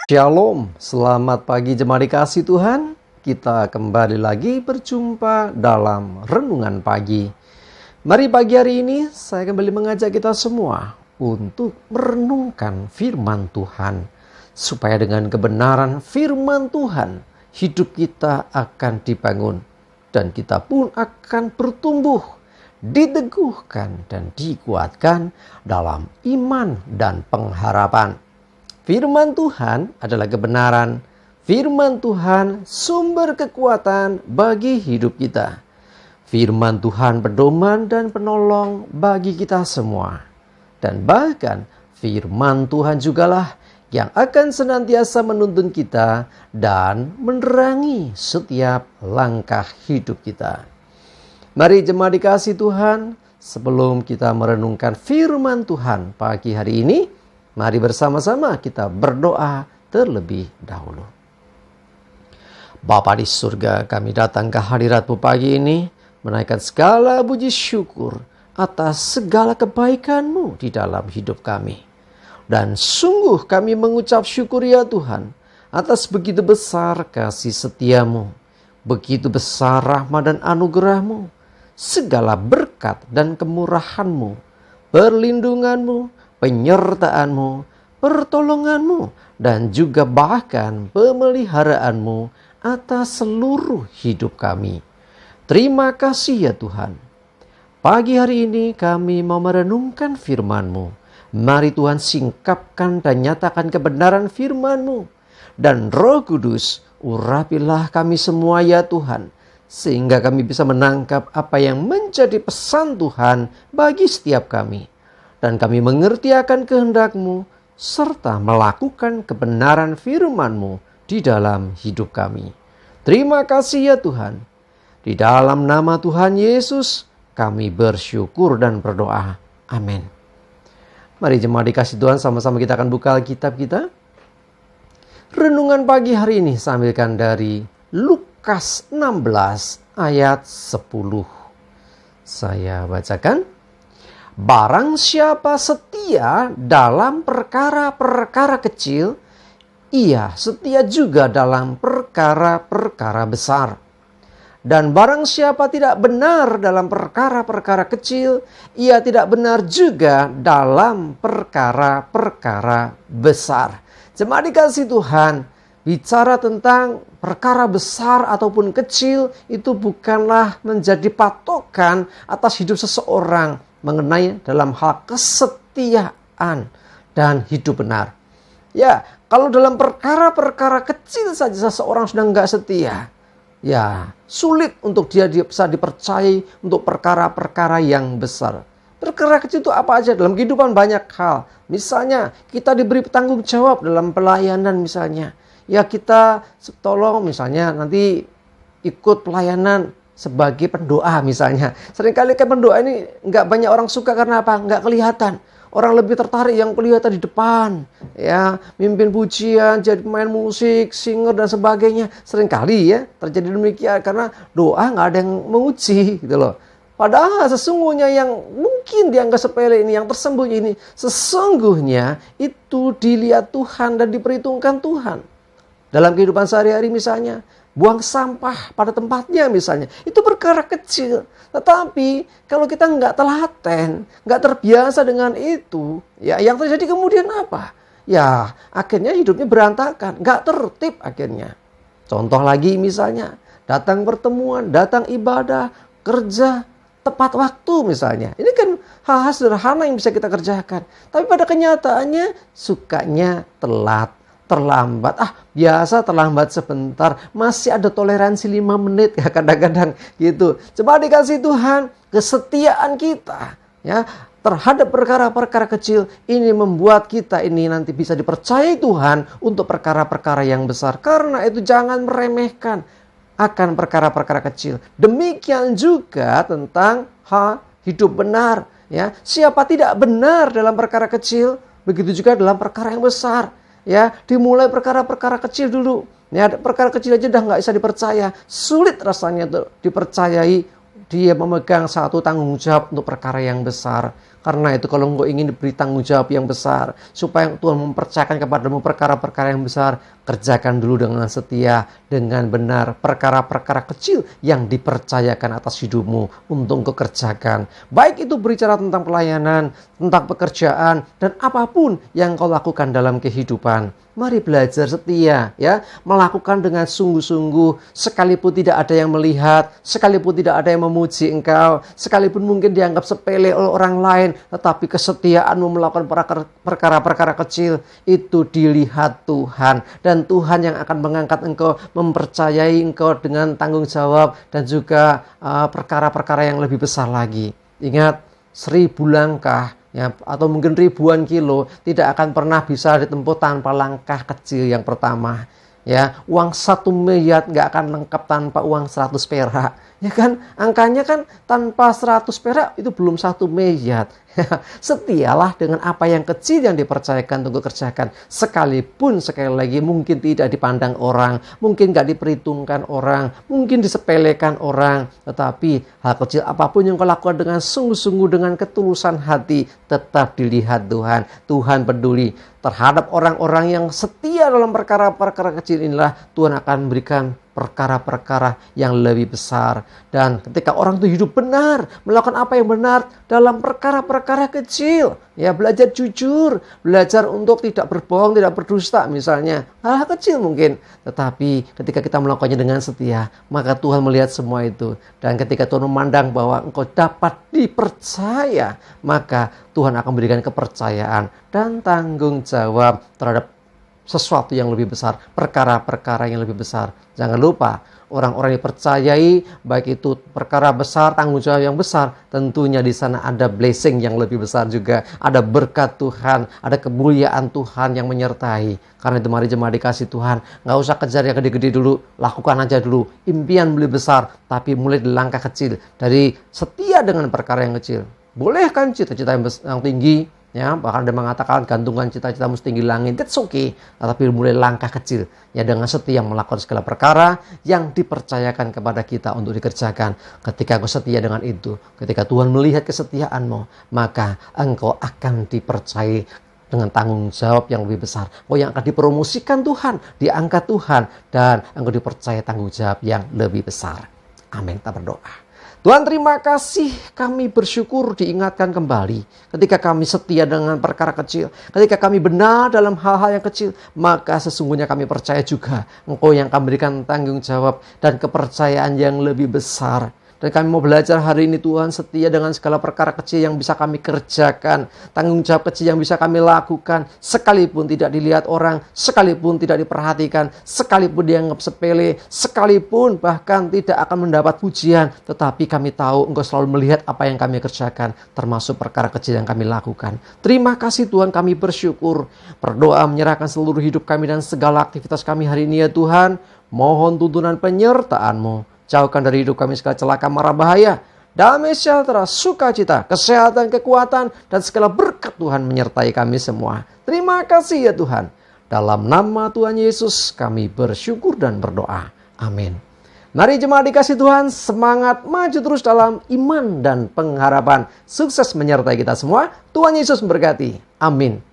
Shalom, selamat pagi jemaat dikasih Tuhan. Kita kembali lagi berjumpa dalam Renungan Pagi. Mari pagi hari ini saya kembali mengajak kita semua untuk merenungkan firman Tuhan. Supaya dengan kebenaran firman Tuhan, hidup kita akan dibangun. Dan kita pun akan bertumbuh, diteguhkan dan dikuatkan dalam iman dan pengharapan. Firman Tuhan adalah kebenaran. Firman Tuhan sumber kekuatan bagi hidup kita. Firman Tuhan pedoman dan penolong bagi kita semua. Dan bahkan firman Tuhan jugalah yang akan senantiasa menuntun kita dan menerangi setiap langkah hidup kita. Mari jemaat dikasih Tuhan, sebelum kita merenungkan firman Tuhan pagi hari ini, mari bersama-sama kita berdoa terlebih dahulu. Bapa di surga, kami datang ke hadirat-Mu pagi ini, menaikkan segala puji syukur atas segala kebaikan-Mu di dalam hidup kami. Dan sungguh kami mengucap syukur ya Tuhan, atas begitu besar kasih setia-Mu, begitu besar rahmat dan anugerah-Mu, segala berkat dan kemurahan-Mu, perlindungan-Mu, penyertaan-Mu, pertolongan-Mu, dan juga bahkan pemeliharaanmu atas seluruh hidup kami. Terima kasih ya Tuhan. Pagi hari ini kami mau merenungkan firman-Mu. Mari Tuhan singkapkan dan nyatakan kebenaran firman-Mu. Dan Roh Kudus, urapilah kami semua ya Tuhan, sehingga kami bisa menangkap apa yang menjadi pesan Tuhan bagi setiap kami. Dan kami mengerti akan kehendak-Mu, serta melakukan kebenaran firman-Mu di dalam hidup kami. Terima kasih ya Tuhan. Di dalam nama Tuhan Yesus, kami bersyukur dan berdoa. Amin. Mari jemaat dikasih Tuhan, sama-sama kita akan buka Alkitab kita. Renungan pagi hari ini saya ambilkan dari Lukas 16 ayat 10. Saya bacakan. Barang siapa setia dalam perkara-perkara kecil, ia setia juga dalam perkara-perkara besar. Dan barang siapa tidak benar dalam perkara-perkara kecil, ia tidak benar juga dalam perkara-perkara besar. Jemaat dikasih Tuhan, bicara tentang perkara besar ataupun kecil itu bukanlah menjadi patokan atas hidup seseorang mengenai dalam hal kesetiaan dan hidup benar. Ya, kalau dalam perkara-perkara kecil saja seseorang sudah enggak setia, ya sulit untuk dia bisa dipercayai untuk perkara-perkara yang besar. Perkara kecil itu apa aja? Dalam kehidupan banyak hal. Misalnya kita diberi tanggung jawab dalam pelayanan misalnya. Ya kita tolong misalnya nanti ikut pelayanan sebagai pendoa misalnya. Seringkali kan pendoa ini nggak banyak orang suka karena apa? Nggak kelihatan. Orang lebih tertarik yang kelihatan di depan. Ya, mimpin pujian, jadi pemain musik, singer dan sebagainya. Seringkali ya terjadi demikian karena doa nggak ada yang menguji gitu loh. Padahal sesungguhnya yang mungkin dianggap sepele ini, yang tersembunyi ini, sesungguhnya itu dilihat Tuhan dan diperhitungkan Tuhan. Dalam kehidupan sehari-hari misalnya, buang sampah pada tempatnya misalnya. Itu perkara kecil. Tetapi kalau kita nggak telaten, nggak terbiasa dengan itu, ya yang terjadi kemudian apa? Ya akhirnya hidupnya berantakan, nggak tertib akhirnya. Contoh lagi misalnya, datang pertemuan, datang ibadah, kerja, tepat waktu misalnya. Ini kan hal-hal sederhana yang bisa kita kerjakan. Tapi pada kenyataannya sukanya telat, terlambat. Biasa terlambat sebentar. Masih ada toleransi 5 menit ya kadang-kadang gitu. Coba dikasih Tuhan kesetiaan kita ya terhadap perkara-perkara kecil ini membuat kita ini nanti bisa dipercayai Tuhan untuk perkara-perkara yang besar. Karena itu jangan meremehkan akan perkara-perkara kecil. Demikian juga tentang hidup benar ya. Siapa tidak benar dalam perkara kecil, begitu juga dalam perkara yang besar. Ya, dimulai perkara-perkara kecil dulu. Ya, perkara kecil aja udah nggak bisa dipercaya. Sulit rasanya tuh dipercayai dia memegang satu tanggung jawab untuk perkara yang besar. Karena itu kalau engkau ingin diberi tanggung jawab yang besar, supaya Tuhan mempercayakan kepadamu perkara-perkara yang besar, kerjakan dulu dengan setia, dengan benar, perkara-perkara kecil yang dipercayakan atas hidupmu untuk engkau kerjakan. Baik itu berbicara tentang pelayanan, tentang pekerjaan, dan apapun yang kau lakukan dalam kehidupan. Mari belajar setia, ya, melakukan dengan sungguh-sungguh, sekalipun tidak ada yang melihat, sekalipun tidak ada yang memuji engkau, sekalipun mungkin dianggap sepele oleh orang lain, tetapi kesetiaanmu melakukan perkara-perkara kecil itu dilihat Tuhan, dan Tuhan yang akan mengangkat engkau, mempercayai engkau dengan tanggung jawab dan juga perkara-perkara yang lebih besar lagi. Ingat, 1000 langkah, ya, atau mungkin ribuan kilo tidak akan pernah bisa ditempuh tanpa langkah kecil yang pertama. Ya, uang 1 miliar nggak akan lengkap tanpa uang 100 perak. Ya kan, angkanya kan tanpa 100 perak itu belum 1 miliar. Setialah dengan apa yang kecil yang dipercayakan untuk kerjakan. Sekalipun sekali lagi mungkin tidak dipandang orang, mungkin nggak diperhitungkan orang, mungkin disepelekan orang. Tetapi hal kecil apapun yang kau lakukan dengan sungguh-sungguh, dengan ketulusan hati, tetap dilihat Tuhan. Tuhan peduli terhadap orang-orang yang setia dalam perkara-perkara kecil inilah Tuhan akan memberikan perkara-perkara yang lebih besar. Dan ketika orang itu hidup benar, melakukan apa yang benar dalam perkara-perkara kecil, ya, belajar jujur, belajar untuk tidak berbohong, tidak berdusta misalnya, hal kecil mungkin, tetapi ketika kita melakukannya dengan setia, maka Tuhan melihat semua itu. Dan ketika Tuhan memandang bahwa engkau dapat dipercaya, maka Tuhan akan memberikan kepercayaan dan tanggung jawab terhadap sesuatu yang lebih besar, perkara-perkara yang lebih besar. Jangan lupa, orang-orang yang dipercayai, baik itu perkara besar, tanggung jawab yang besar, tentunya di sana ada blessing yang lebih besar juga. Ada berkat Tuhan, ada kemuliaan Tuhan yang menyertai. Karena itu mari jemaat dikasih Tuhan, nggak usah kejar yang gede-gede dulu, lakukan aja dulu. Impian lebih besar, tapi mulai di langkah kecil. Dari setia dengan perkara yang kecil. Boleh kan cita-cita yang tinggi, ya, bahkan ada mengatakan gantungan cita-citamu setinggi langit, that's okay. Tapi mulai langkah kecil, ya, dengan setia melakukan segala perkara yang dipercayakan kepada kita untuk dikerjakan. Ketika engkau setia dengan itu, ketika Tuhan melihat kesetiaanmu, maka engkau akan dipercayai dengan tanggung jawab yang lebih besar. Engkau yang akan dipromosikan Tuhan, diangkat Tuhan, dan engkau dipercaya tanggung jawab yang lebih besar. Amin. Kita berdoa. Tuhan, terima kasih, kami bersyukur diingatkan kembali ketika kami setia dengan perkara kecil, ketika kami benar dalam hal-hal yang kecil, maka sesungguhnya kami percaya juga Engkau yang akan memberikan tanggung jawab dan kepercayaan yang lebih besar. Dan kami mau belajar hari ini Tuhan, setia dengan segala perkara kecil yang bisa kami kerjakan, tanggung jawab kecil yang bisa kami lakukan, sekalipun tidak dilihat orang, sekalipun tidak diperhatikan, sekalipun dianggap sepele, sekalipun bahkan tidak akan mendapat pujian, tetapi kami tahu Engkau selalu melihat apa yang kami kerjakan, termasuk perkara kecil yang kami lakukan. Terima kasih Tuhan, kami bersyukur, berdoa menyerahkan seluruh hidup kami dan segala aktivitas kami hari ini ya Tuhan. Mohon tuntunan penyertaan-Mu. Jauhkan dari hidup kami segala celaka, mara, bahaya, damai, sejahtera, sukacita, kesehatan, kekuatan, dan segala berkat Tuhan menyertai kami semua. Terima kasih ya Tuhan. Dalam nama Tuhan Yesus kami bersyukur dan berdoa. Amin. Mari jemaat dikasih Tuhan, semangat maju terus dalam iman dan pengharapan. Sukses menyertai kita semua. Tuhan Yesus memberkati. Amin.